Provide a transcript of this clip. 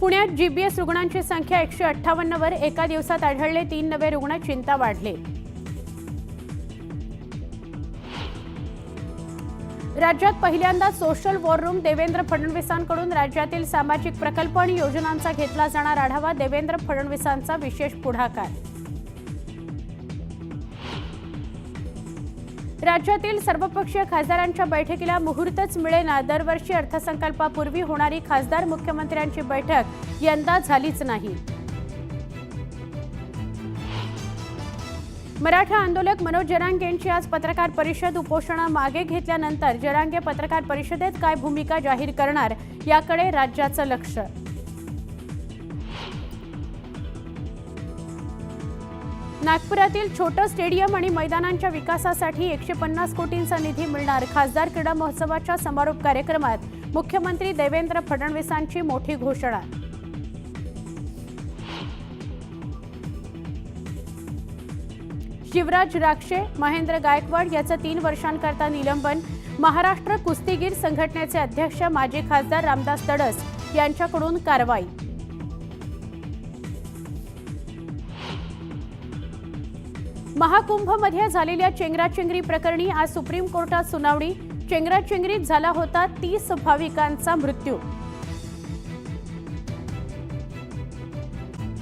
पुण्यात जीबीएस रुग्णांची संख्या 158 वर एका दिवसात आढळले 3 नवे रुग्ण, चिंता वाढली। राज्यात पहिल्यांदा सोशल वॉर रूम, देवेंद्र फडणवीसांकडून राज्यातील सामाजिक प्रकल्प आणि योजनांचा घेतला जाणार आढावा, देवेंद्र फडणवीसांचा विशेष पुढाकार। राज्यातील सर्वपक्षीय खासदारांच्या बैठकीला मुहूर्तच मिळेना, दरवर्षी अर्थसंकल्पापूर्वी होणारी खासदार मुख्यमंत्र्यांची बैठक यंदा झालीच नाही। मराठा आंदोलक मनोज जरांगे यांची आज पत्रकार परिषद, उपोषण मागे घेतल्यानंतर जरांगे पत्रकार परिषदेत काय भूमिका जाहीर करणार याकडे राज्याचं लक्ष। नागपुरातील छोटे स्टेडियम आणि मैदानांच्या विकासासाठी 150 कोटींचा निधी मिळणार, खासदार क्रीडा महोत्सवाच्या समारोप कार्यक्रमात मुख्यमंत्री देवेंद्र फडणवीसांची मोठी घोषणा। शिवराज राक्षे, महेंद्र गायकवाड याचं 3 वर्षांकरता निलंबन, महाराष्ट्र कुस्तीगीर संघटनेचे अध्यक्ष माजी खासदार रामदास तडस यांच्याकडून कारवाई। महाकुंभमध्ये झालेल्या चेंगराचेंगरी प्रकरणी आज सुप्रीम कोर्टात सुनावणी, चेंगराचेंगरीत झाला होता 30 भाविकांचा मृत्यू।